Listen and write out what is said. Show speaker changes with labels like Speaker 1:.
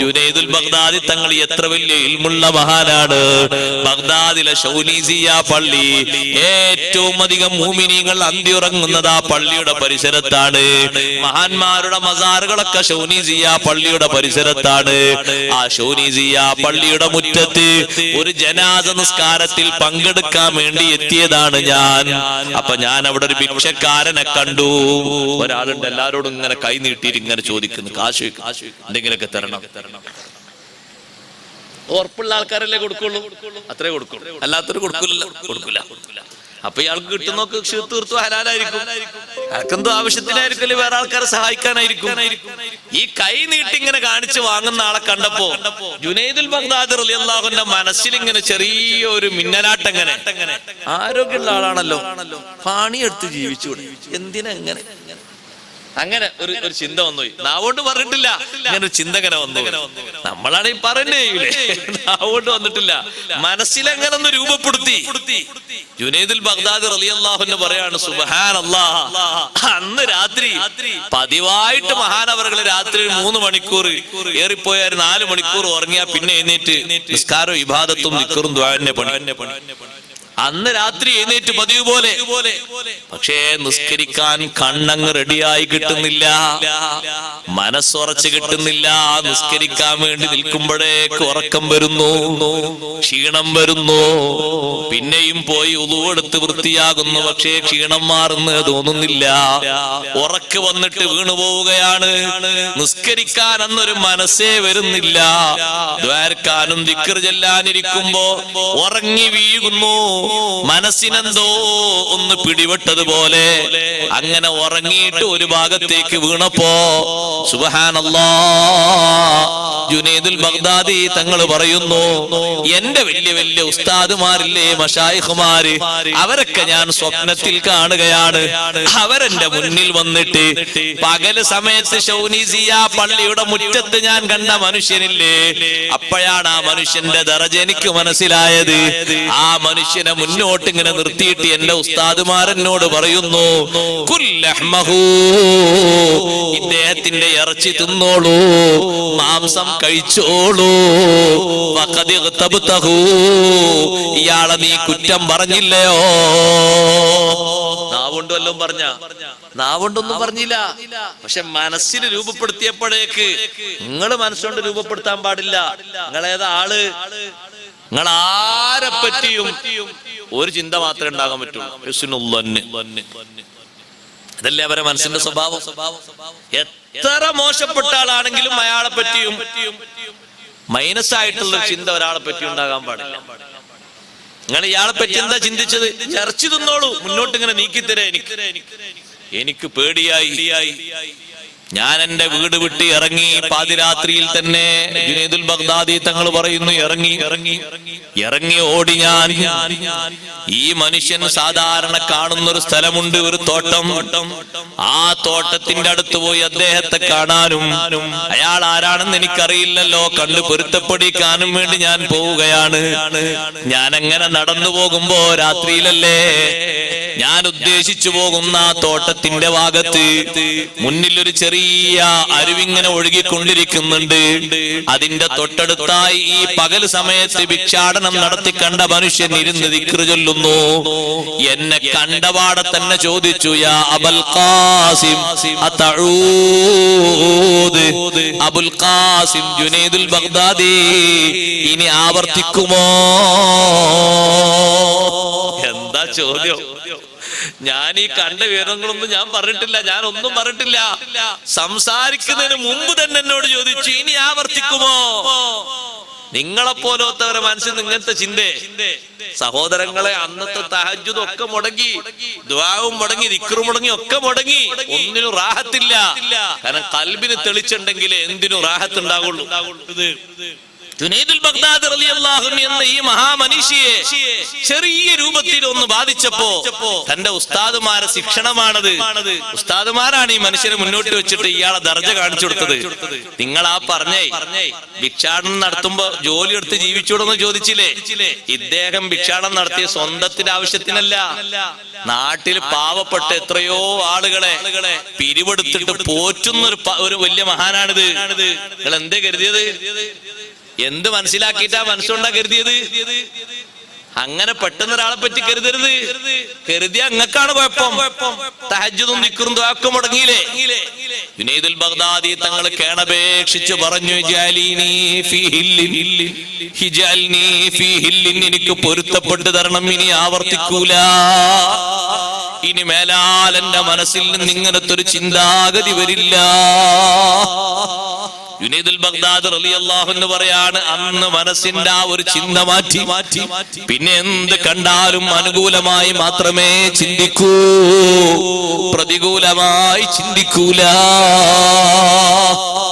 Speaker 1: ജുനൈദുൽ ബഗ്ദാദി തങ്ങൾ എത്ര വലിയ ഇൽമുള്ള മഹാനാണ്. ബഗ്ദാദിലെ ശൗനീസിയ പള്ളി ഏറ്റവും അധികം മുഅ്മിനീങ്ങൾ അന്തിയുറങ്ങുന്നത് ആ പള്ളിയുടെ പരിസരത്താണ്. മഹാന്മാരുടെ മസാറുകളൊക്കെ ശൗനീസിയ പള്ളിയുടെ പരിസരത്താണ്. ആ ശൗനീസിയ പള്ളിയുടെ മുറ്റത്ത് ഒരു ജനാസ നിസ്കാരത്തിൽ പങ്കെടുക്കാൻ വേണ്ടി എത്തിയതാണ് ഞാൻ. അപ്പൊ ഞാൻ അവിടെ ഒരു ഭിക്ഷക്കാരനെ കണ്ടു. ഒരാളുണ്ട്, എല്ലാരോടും ഇങ്ങനെ കൈ നീട്ടിയിട്ട് ഇങ്ങനെ ചോദിക്കുന്നു, കാശ് എന്തെങ്കിലുമൊക്കെ തരണം. ഉറപ്പുള്ള ആൾക്കാരല്ലേ കൊടുക്കുള്ളൂ, അത്രേ കൊടുക്കുള്ളൂ, അല്ലാത്തൊരു കൊടുക്കില്ല. അപ്പൊ ഇയാൾക്ക് കിട്ടുന്നൊക്കെ തീർത്തു ഹലാലായിരിക്കും. അയാൾക്കെന്തോ ആവശ്യത്തിനായിരിക്കും, വേറെ ആൾക്കാരെ സഹായിക്കാനായിരിക്കും. ഈ കൈ നീട്ടി ഇങ്ങനെ കാണിച്ച് വാങ്ങുന്ന ആളെ കണ്ടപ്പോ ജുനൈദുൽ ബഗ്ദാദി റളിയല്ലാഹു അൻഹു മനസ്സിൽ ഇങ്ങനെ ചെറിയ ഒരു മിന്നലാട്ടങ്ങനെ. ആരോഗ്യമുള്ള ആളാണല്ലോ, പണിയെടുത്ത് ജീവിച്ചൂടെ, എന്തിനാ ഇങ്ങനെ? അങ്ങനെ ഒരു ചിന്ത വന്നു. നാവോണ്ട് പറഞ്ഞിട്ടില്ല, ഇങ്ങനെ ഒരു ചിന്ത ഇങ്ങനെ വന്നു. നമ്മളാണ് ഈ പറഞ്ഞേ, നാവോണ്ട് വന്നിട്ടില്ല, മനസ്സിലെങ്ങനെ ഒന്ന് രൂപപ്പെടുത്തി. ജുനൈദുൽ ബഗ്ദാദി റളിയല്ലാഹു അൻഹു പറയാണ്, സുബ്ഹാനല്ലാഹ്, അന്ന് രാത്രി പതിവായിട്ട് മഹാനവറുകൾ രാത്രി 3 മണിക്കൂർ ഏറിപ്പോയാൽ 4 മണിക്കൂർ ഉറങ്ങിയാ പിന്നെ എഴുന്നേറ്റ് നിസ്കാരവും ഇബാദത്തും ദിക്റും ദുആനെ പണി. അന്ന് രാത്രി എഴുന്നേറ്റ് പതിവ് പോലെ. പക്ഷേ നിസ്കരിക്കാൻ കണ്ണങ്ങ് റെഡിയായി കിട്ടുന്നില്ല, മനസ്സുറച്ച് കിട്ടുന്നില്ല. നിസ്കരിക്കാൻ വേണ്ടി നിൽക്കുമ്പോഴേക്ക് ഉറക്കം വരുന്നു, ക്ഷീണം വരുന്നു. പിന്നെയും പോയി ഉളുവെടുത്ത് വൃത്തിയാകുന്നു, പക്ഷേ ക്ഷീണം മാറുന്നു തോന്നുന്നില്ല. ഉറക്ക് വന്നിട്ട് വീണുപോവുകയാണ്. നിസ്കരിക്കാൻ അന്നൊരു മനസ്സേ വരുന്നില്ല. ദ്വാരക്കാനും ദിക്ർ ചെല്ലാനിരിക്കുമ്പോ ഉറങ്ങി വീഴുന്നു. മനസ്സിനെന്തോ ഒന്ന് പിടിപെട്ടതുപോലെ അങ്ങനെ ഉറങ്ങിയിട്ട് ഒരു ഭാഗത്തേക്ക് വീണപ്പോ സുബ്ഹാനല്ലാഹ്, ജുനൈദുൽ ബഗ്ദാദി തങ്ങൾ പറയുന്നു, എന്റെ വലിയ വലിയ ഉസ്താദുമാരില്ലേ, മശായിഖുമാര്, അവരൊക്കെ ഞാൻ സ്വപ്നത്തിൽ കാണുകയാണ്. അവരെന്റെ മുന്നിൽ വന്നിട്ട് പകല് സമയത്ത് ശൗനീസിയ പള്ളിയുടെ മുറ്റത്ത് ഞാൻ കണ്ട മനുഷ്യനില്ലേ, അപ്പോഴാണ് ആ മനുഷ്യന്റെ ദറജ എനിക്ക് മനസ്സിലായത്. ആ മനുഷ്യനെ മുന്നോട്ട് ഇങ്ങനെ നിർത്തിയിട്ട് എന്റെ ഉസ്താദുമാരെന്നോട് പറയുന്നു, കുല്ലഹ്മഹു, ഇദ്ദേഹത്തിന്റെ ഇറച്ചി തിന്നോളൂ, മാംസം കഴിച്ചോളൂ, വഖദ് ഇഗ്തബ്തഹു, ഇയാളെ നീ കുറ്റം പറഞ്ഞില്ലയോ? നാവുകൊണ്ട് വല്ലതും പറഞ്ഞ? നാവുകൊണ്ടൊന്നും പറഞ്ഞില്ല. പക്ഷെ മനസ്സിന് രൂപപ്പെടുത്തിയപ്പോഴേക്ക്, നിങ്ങൾ മനസ്സുകൊണ്ട് രൂപപ്പെടുത്താൻ പാടില്ല. നിങ്ങളേതാ ആള്, നിങ്ങൾ ആരെ പറ്റിയും ഒരു ചിന്ത മാത്രമേ ഉണ്ടാകാൻ പറ്റുള്ളൂ. അതല്ലേ അവരെ മനസ്സിന്റെ സ്വഭാവം. എത്ര മോശപ്പെട്ട ആളാണെങ്കിലും അയാളെ പറ്റിയും മൈനസ് ആയിട്ടുള്ള ചിന്ത ഒരാളെ പറ്റി ഉണ്ടാകാൻ പാടില്ല. നിങ്ങൾ ഇയാളെ പറ്റി എന്താ ചിന്തിച്ചത്? ഇറച്ചി തിന്നോളൂ, മുന്നോട്ട് ഇങ്ങനെ നീക്കിത്തരേ, എനിക്ക് പേടിയായി. ഞാൻ എന്റെ വീട് വിട്ട് ഇറങ്ങി. പാതിരാത്രിയിൽ തന്നെ ജുനൈദുൽ ബഗ്ദാദി തങ്ങൾ പറയുന്നു, ഇറങ്ങി ഓടി ഞാൻ. ഈ മനുഷ്യൻ സാധാരണ കാണുന്നൊരു സ്ഥലമുണ്ട്, ഒരു തോട്ടം. ആ തോട്ടത്തിന്റെ അടുത്ത് പോയി അദ്ദേഹത്തെ കാണാനും, അയാൾ ആരാണെന്ന് എനിക്കറിയില്ലല്ലോ, കണ്ടു പൊരുത്തപ്പെടിക്കാനും വേണ്ടി ഞാൻ പോവുകയാണ്. ഞാൻ അങ്ങനെ നടന്നു പോകുമ്പോ രാത്രിയിലല്ലേ, ഞാൻ ഉദ്ദേശിച്ചു പോകുന്ന തോട്ടത്തിന്റെ ഭാഗത്ത് മുന്നിലൊരു ചെറിയ അരുവിങ്ങനെ ഒഴുകിക്കൊണ്ടിരിക്കുന്നുണ്ട്. അതിന്റെ തൊട്ടടുത്തായി ഈ പകൽ സമയത്ത് ഭിക്ഷാടനം നടത്തി കണ്ട മനുഷ്യൻ ഇരുന്ന് ദിക്ർ ചൊല്ലുന്നു. എന്നെ കണ്ടപാടെ തന്നെ ചോദിച്ചു, യാ അബുൽ ഖാസിം അതഊദ്, അബുൽ ഖാസിം ജുനൈദുൽ ബഗ്ദാദി ഇനി ആവർത്തിക്കുമോ? എന്താ ചോദ്യം? ഞാൻ ഈ കണ്ട വിവരങ്ങളൊന്നും ഞാൻ പറഞ്ഞിട്ടില്ല, ഞാൻ ഒന്നും പറഞ്ഞിട്ടില്ല. സംസാരിക്കുന്നതിന് മുമ്പ് തന്നെ എന്നോട് ചോദിച്ചു, ഇനി ആവർത്തിക്കുമോ? നിങ്ങളെപ്പോലത്തവരെ മനസ്സിൽ ഇങ്ങനത്തെ ചിന്തേ. സഹോദരങ്ങളെ, അന്നത്തെ തഹജ്ജുദ് ഒക്കെ മുടങ്ങി, ദുആവും മുടങ്ങി, ദിക്റും മുടങ്ങി, ഒക്കെ മുടങ്ങി. ഒന്നിനും റാഹത്തില്ല. കാരണം കൽബിന് തെളിച്ചുണ്ടെങ്കിലേ എന്തിനും റാഹത്ത് ഉണ്ടാകുള്ളൂ. ജുനൈദുൽ ബഗ്ദാദി റളിയല്ലാഹു അൻഹു എന്ന ഈ മഹാമനുഷ്യയെ ചെറിയ രൂപത്തിൽ ഒന്ന് ബാധിച്ചപ്പോ തന്റെ ഉസ്താദുമാരെ ശിക്ഷണമാണത്. ഉസ്താദുമാരാണ് ഈ മനുഷ്യനെ മുന്നോട്ട് വെച്ചിട്ട് ഇയാളെ ദർജ കാണിച്ചു കൊടുത്തത്. നിങ്ങൾ ആ പറഞ്ഞേ ഭിക്ഷാടനം നടത്തുമ്പോ ജോലി എടുത്ത് ജീവിച്ചൂടെന്ന് ചോദിച്ചില്ലേ? ഇദ്ദേഹം ഭിക്ഷാടനം നടത്തിയ സ്വന്തത്തിന്റെ ആവശ്യത്തിനല്ല, നാട്ടിൽ പാവപ്പെട്ട എത്രയോ ആളുകളെ പിരിവെടുത്തിട്ട് പോറ്റുന്ന ഒരു വലിയ മഹാനാണിത്. നിങ്ങൾ എന്തേ കരുതിയത്? എന്ത് മനസ്സിലാക്കിയിട്ടാ മനസ്സുകൊണ്ടാ കരുതിയത്? അങ്ങനെ പെട്ടെന്ന് ഒരാളെ പറ്റി കരുതരുത്. കരുതിയ അങ്ങക്കാണ് കുഴപ്പം. തഹജ്ജുദും ദിക്റും ദുആക്ക് മുടങ്ങിയില്ലേ? ജുനൈദുൽ ബഗ്ദാദി തങ്ങൾ കേണപേക്ഷിച്ചു പറഞ്ഞു, എനിക്ക് പൊരുത്തപ്പെട്ടു തരണം, ഇനി ആവർത്തിക്കൂല. ഇനി മേലാൽ എന്റെ മനസ്സിൽ നിന്ന് ഇങ്ങനത്തെ ഒരു ചിന്താഗതി വരില്ല. ജുനൈദുൽ ബഗ്ദാദി റളിയല്ലാഹു അൻഹു പറയാണ്, അന്ന് മനസ്സിന്റെ ആ ഒരു ചിന്ത മാറ്റി പിന്നെ എന്ത് കണ്ടാലും അനുകൂലമായി മാത്രമേ ചിന്തിക്കൂ, പ്രതികൂലമായി ചിന്തിക്കൂല.